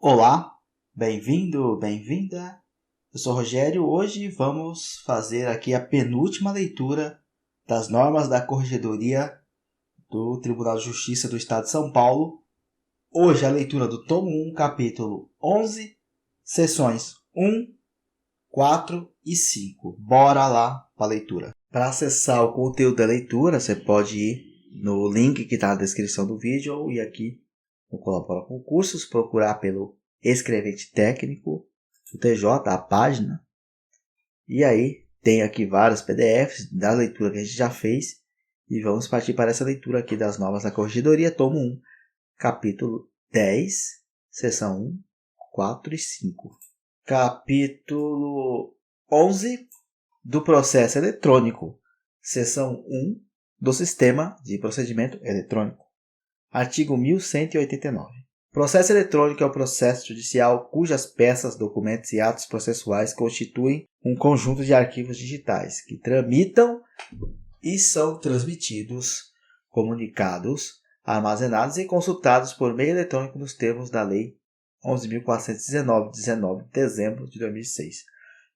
Olá, bem-vindo, bem-vinda. Eu sou Rogério. Hoje vamos fazer aqui a penúltima leitura das normas da Corregedoria do Tribunal de Justiça do Estado de São Paulo. Hoje a leitura do tomo 1, capítulo 11, seções 1, 4 e 5. Bora lá para a leitura. Para acessar o conteúdo da leitura, você pode ir no link que está na descrição do vídeo ou ir aqui no Colabora Concursos, procurar pelo escrevente técnico do TJ, a página. E aí tem aqui vários PDFs da leitura que a gente já fez. E vamos partir para essa leitura aqui das normas da Corregedoria, tomo 1, capítulo 10, seção 1, 4 e 5. Capítulo 11 do processo eletrônico, seção 1 do sistema de procedimento eletrônico. Artigo 1189. Processo eletrônico é o processo judicial cujas peças, documentos e atos processuais constituem um conjunto de arquivos digitais que tramitam e são transmitidos, comunicados, armazenados e consultados por meio eletrônico nos termos da Lei 11.419, 19 de dezembro de 2006.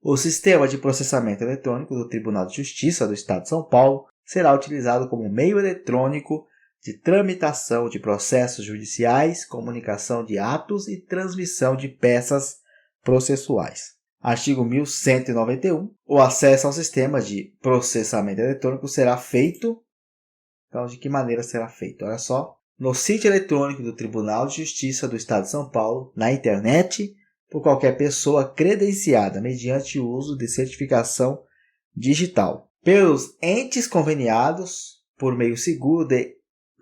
O sistema de processamento eletrônico do Tribunal de Justiça do Estado de São Paulo será utilizado como meio eletrônico de tramitação de processos judiciais, comunicação de atos e transmissão de peças processuais. Artigo 1191. O acesso ao sistema de processamento eletrônico será feito... Então, de que maneira será feito? Olha só. No sítio eletrônico do Tribunal de Justiça do Estado de São Paulo, na internet, por qualquer pessoa credenciada mediante o uso de certificação digital. Pelos entes conveniados, por meio seguro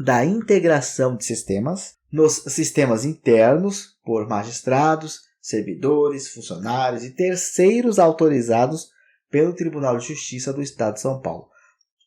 da integração de sistemas, nos sistemas internos, por magistrados, servidores, funcionários e terceiros autorizados pelo Tribunal de Justiça do Estado de São Paulo.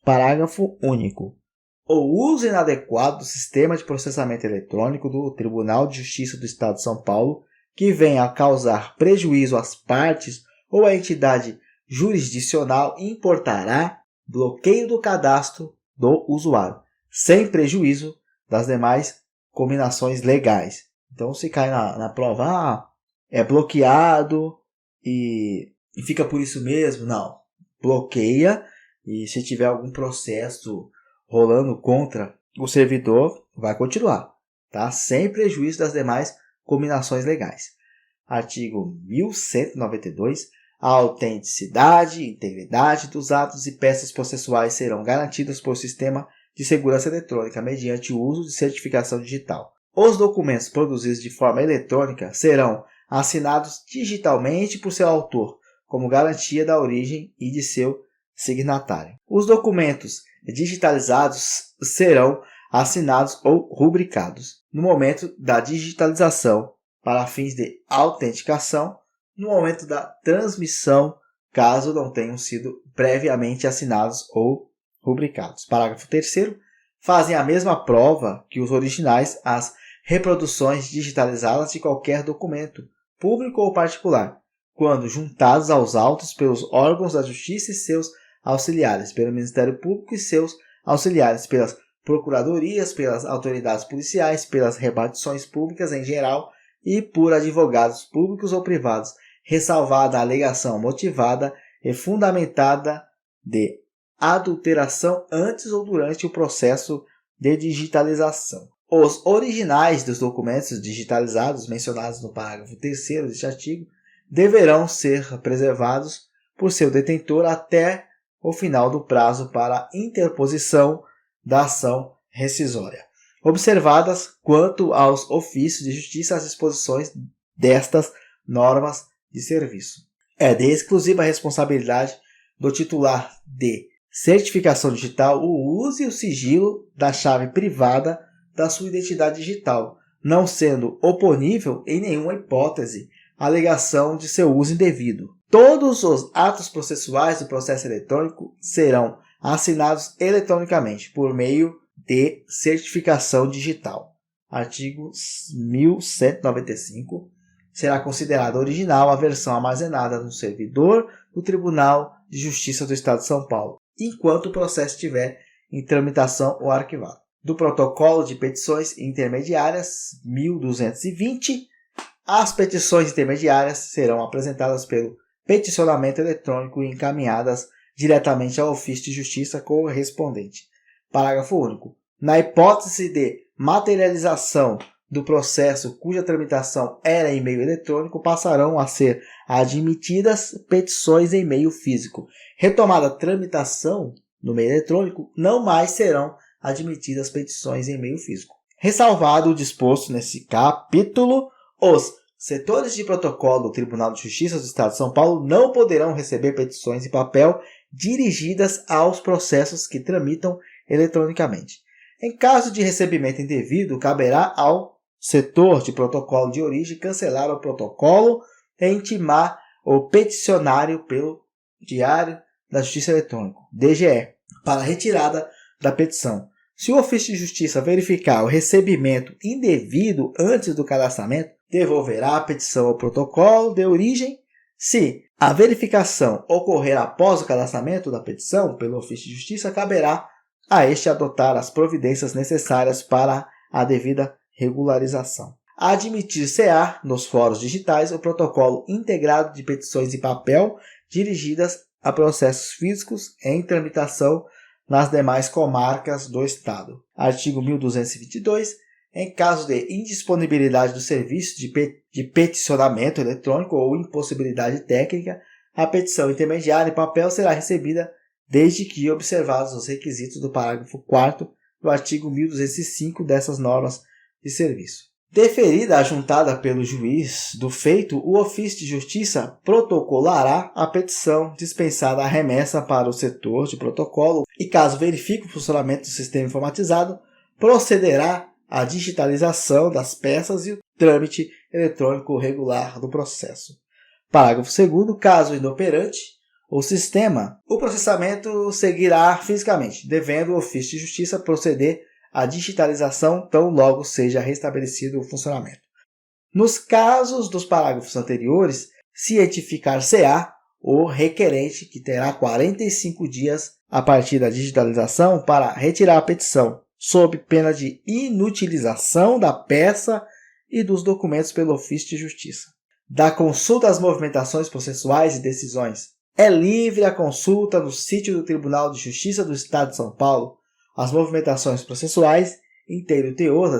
Parágrafo único. O uso inadequado do sistema de processamento eletrônico do Tribunal de Justiça do Estado de São Paulo, que venha a causar prejuízo às partes ou à entidade jurisdicional, importará bloqueio do cadastro do usuário, sem prejuízo das demais combinações legais. Então, se cai na prova, é bloqueado e fica por isso mesmo, não. Bloqueia, e se tiver algum processo rolando contra o servidor, vai continuar, tá? Sem prejuízo das demais combinações legais. Artigo 1192. A autenticidade e integridade dos atos e peças processuais serão garantidas por sistema de segurança eletrônica mediante o uso de certificação digital. Os documentos produzidos de forma eletrônica serão assinados digitalmente por seu autor, como garantia da origem e de seu signatário. Os documentos digitalizados serão assinados ou rubricados no momento da digitalização para fins de autenticação, no momento da transmissão, caso não tenham sido previamente assinados ou rubricados. Parágrafo 3º. Fazem a mesma prova que os originais as reproduções digitalizadas de qualquer documento, público ou particular, quando juntados aos autos pelos órgãos da Justiça e seus auxiliares, pelo Ministério Público e seus auxiliares, pelas procuradorias, pelas autoridades policiais, pelas repartições públicas em geral e por advogados públicos ou privados, ressalvada a alegação motivada e fundamentada de adulteração antes ou durante o processo de digitalização. Os originais dos documentos digitalizados mencionados no parágrafo 3º deste artigo deverão ser preservados por seu detentor até o final do prazo para interposição da ação rescisória, observadas quanto aos ofícios de justiça as disposições destas normas de serviço. É de exclusiva responsabilidade do titular de certificação digital o uso e o sigilo da chave privada da sua identidade digital, não sendo oponível em nenhuma hipótese a alegação de seu uso indevido. Todos os atos processuais do processo eletrônico serão assinados eletronicamente por meio de certificação digital. Artigo 1195. Será considerada original a versão armazenada no servidor do Tribunal de Justiça do Estado de São Paulo, enquanto o processo estiver em tramitação ou arquivado. Do Protocolo de Petições Intermediárias 1220, As petições intermediárias serão apresentadas pelo peticionamento eletrônico e encaminhadas diretamente ao ofício de justiça correspondente. Parágrafo único. Na hipótese de materialização do processo cuja tramitação era em meio eletrônico, passarão a ser admitidas petições em meio físico. Retomada a tramitação no meio eletrônico, não mais serão admitidas petições em meio físico. Ressalvado o disposto nesse capítulo, os setores de protocolo do Tribunal de Justiça do Estado de São Paulo não poderão receber petições em papel dirigidas aos processos que tramitam eletronicamente. Em caso de recebimento indevido, caberá ao setor de protocolo de origem cancelar o protocolo e intimar o peticionário pelo Diário da Justiça Eletrônico, DGE, para a retirada da petição. Se o ofício de justiça verificar o recebimento indevido antes do cadastramento, devolverá a petição ao protocolo de origem. Se a verificação ocorrer após o cadastramento da petição pelo ofício de justiça, caberá a este adotar as providências necessárias para a devida regularização. Admitir-se-á nos fóruns digitais o protocolo integrado de petições em papel dirigidas a processos físicos em tramitação nas demais comarcas do Estado. Artigo 1222. Em caso de indisponibilidade do serviço de peticionamento eletrônico ou impossibilidade técnica, a petição intermediária em papel será recebida desde que observados os requisitos do parágrafo 4º do artigo 1205 dessas normas de serviço. Deferida a juntada pelo juiz do feito, o ofício de justiça protocolará a petição, dispensada a remessa para o setor de protocolo e, caso verifique o funcionamento do sistema informatizado, procederá à digitalização das peças e o trâmite eletrônico regular do processo. Parágrafo 2º. Caso inoperante o sistema, o processamento seguirá fisicamente, devendo o ofício de justiça proceder à digitalização tão logo seja restabelecido o funcionamento. Nos casos dos parágrafos anteriores, cientificar-se-á o requerente, que terá 45 dias a partir da digitalização para retirar a petição, sob pena de inutilização da peça e dos documentos pelo ofício de justiça. Da consulta às movimentações processuais e decisões. É livre a consulta no sítio do Tribunal de Justiça do Estado de São Paulo as movimentações processuais, inteiro teor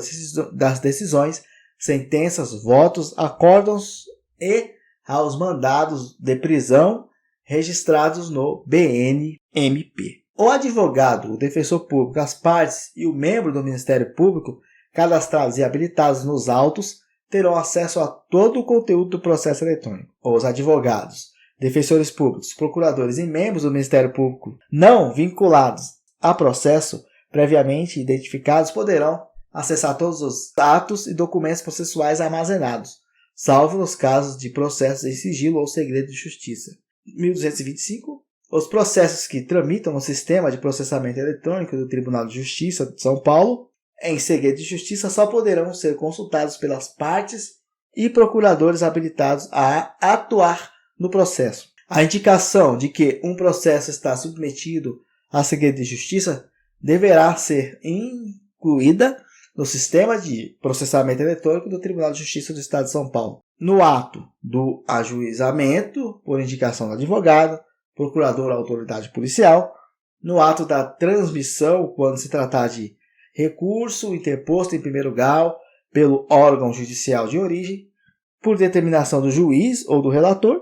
das decisões, sentenças, votos, acórdãos e aos mandados de prisão registrados no BNMP. O advogado, o defensor público, as partes e o membro do Ministério Público, cadastrados e habilitados nos autos, terão acesso a todo o conteúdo do processo eletrônico. Os advogados, defensores públicos, procuradores e membros do Ministério Público não vinculados a processo previamente identificados poderão acessar todos os atos e documentos processuais armazenados, salvo nos casos de processos em sigilo ou segredo de justiça. 1225. Os processos que tramitam no sistema de processamento eletrônico do Tribunal de Justiça de São Paulo em segredo de justiça só poderão ser consultados pelas partes e procuradores habilitados a atuar no processo. A indicação de que um processo está submetido a segredo de justiça deverá ser incluída no sistema de processamento eletrônico do Tribunal de Justiça do Estado de São Paulo. No ato do ajuizamento, por indicação do advogado, procurador ou autoridade policial, no ato da transmissão, quando se tratar de recurso interposto em primeiro grau pelo órgão judicial de origem, por determinação do juiz ou do relator,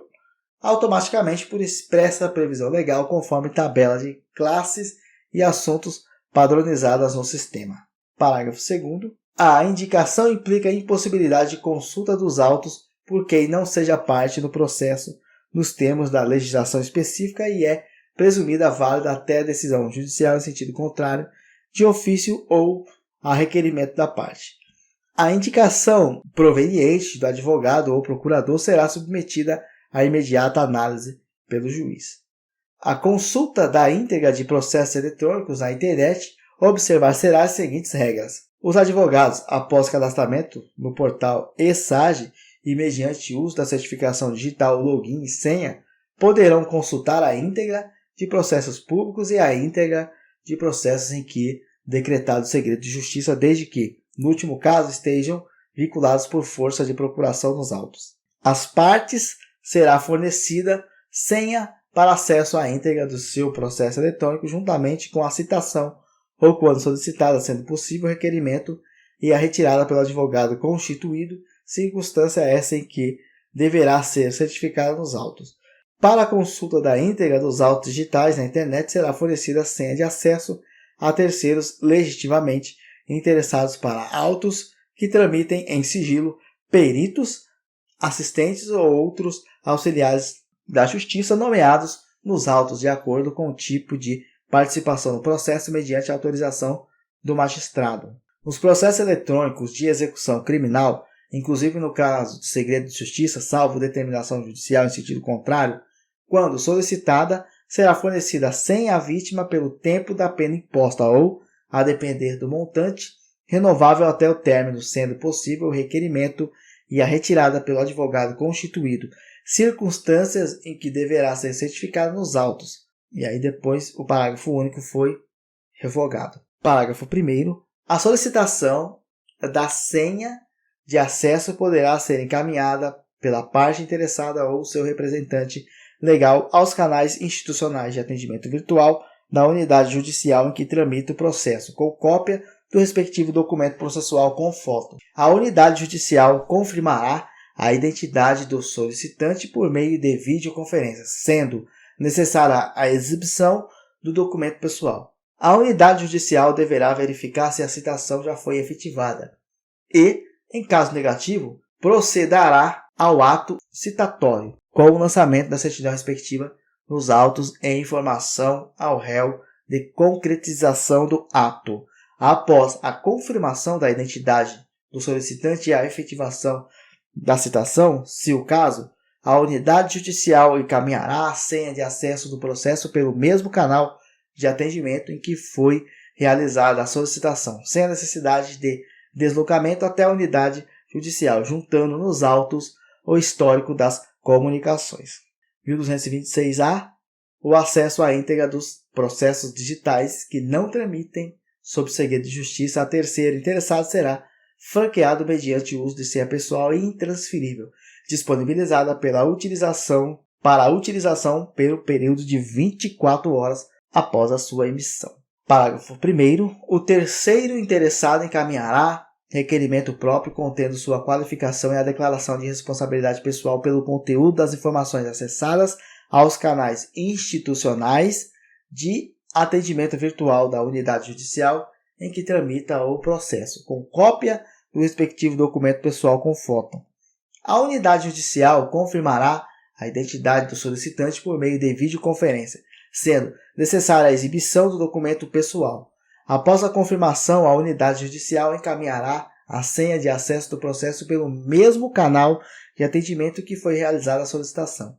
automaticamente por expressa previsão legal conforme tabela de classes e assuntos padronizadas no sistema. Parágrafo 2º. A indicação implica a impossibilidade de consulta dos autos por quem não seja parte do processo nos termos da legislação específica e é presumida válida até a decisão judicial em sentido contrário, de ofício ou a requerimento da parte. A indicação proveniente do advogado ou procurador será submetida à imediata análise pelo juiz. A consulta da íntegra de processos eletrônicos na internet observar-será as seguintes regras. Os advogados, após cadastramento no portal eSAGE e mediante uso da certificação digital login e senha, poderão consultar a íntegra de processos públicos e a íntegra de processos em que decretado segredo de justiça, desde que, no último caso, estejam vinculados por força de procuração nos autos. Às partes será fornecida senha para acesso à íntegra do seu processo eletrônico, juntamente com a citação ou, quando solicitada, sendo possível, o requerimento e a retirada pelo advogado constituído, circunstância essa em que deverá ser certificada nos autos. Para a consulta da íntegra dos autos digitais na internet, será fornecida a senha de acesso a terceiros legitimamente interessados para autos que tramitem em sigilo, peritos, assistentes ou outros auxiliares da Justiça nomeados nos autos de acordo com o tipo de participação no processo mediante autorização do magistrado. Nos processos eletrônicos de execução criminal, inclusive no caso de segredo de justiça, salvo determinação judicial em sentido contrário, quando solicitada, será fornecida a senha à vítima pelo tempo da pena imposta ou, a depender do montante, renovável até o término, sendo possível o requerimento e a retirada pelo advogado constituído, circunstâncias em que deverá ser certificado nos autos. E aí depois o parágrafo único foi revogado. Parágrafo 1º. A solicitação da senha de acesso poderá ser encaminhada pela parte interessada ou seu representante legal aos canais institucionais de atendimento virtual da unidade judicial em que tramita o processo, com cópia do respectivo documento processual com foto. A unidade judicial confirmará a identidade do solicitante por meio de videoconferência, sendo necessária a exibição do documento pessoal. A unidade judicial deverá verificar se a citação já foi efetivada e, em caso negativo, procederá ao ato citatório, com o lançamento da certidão respectiva nos autos em informação ao réu de concretização do ato. Após a confirmação da identidade do solicitante e a efetivação da citação, se o caso, a unidade judicial encaminhará a senha de acesso do processo pelo mesmo canal de atendimento em que foi realizada a solicitação, sem a necessidade de deslocamento até a unidade judicial, juntando nos autos o histórico das comunicações. 1226-A. O acesso à íntegra dos processos digitais que não tramitem sob segredo de justiça a terceiro interessado será franqueado mediante o uso de senha pessoal e intransferível, disponibilizada para utilização pelo período de 24 horas após a sua emissão. Parágrafo 1º. O terceiro interessado encaminhará requerimento próprio contendo sua qualificação e a declaração de responsabilidade pessoal pelo conteúdo das informações acessadas aos canais institucionais de atendimento virtual da unidade judicial em que tramita o processo, com cópia do respectivo documento pessoal com foto. A unidade judicial confirmará a identidade do solicitante por meio de videoconferência, sendo necessária a exibição do documento pessoal. Após a confirmação, a unidade judicial encaminhará a senha de acesso do processo pelo mesmo canal de atendimento que foi realizada a solicitação,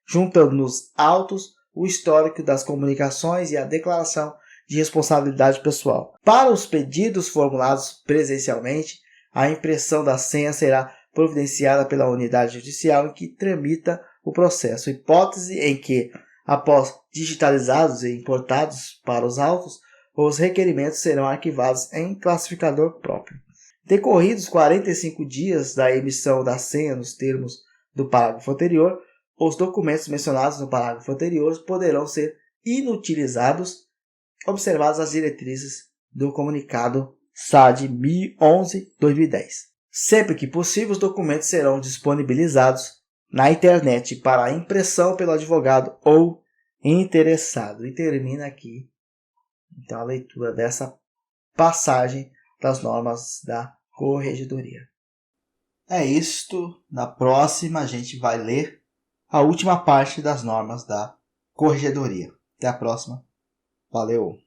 juntando nos autos o histórico das comunicações e a declaração de responsabilidade pessoal. Para os pedidos formulados presencialmente, a impressão da senha será providenciada pela unidade judicial em que tramita o processo, hipótese em que, após digitalizados e importados para os autos, os requerimentos serão arquivados em classificador próprio. Decorridos 45 dias da emissão da senha nos termos do parágrafo anterior, os documentos mencionados no parágrafo anterior poderão ser inutilizados, observadas as diretrizes do comunicado SAD 1011-2010. Sempre que possível, os documentos serão disponibilizados na internet para impressão pelo advogado ou interessado. E termina aqui então a leitura dessa passagem das normas da Corregedoria. É isto. Na próxima a gente vai ler a última parte das normas da Corregedoria. Até a próxima. Valeu!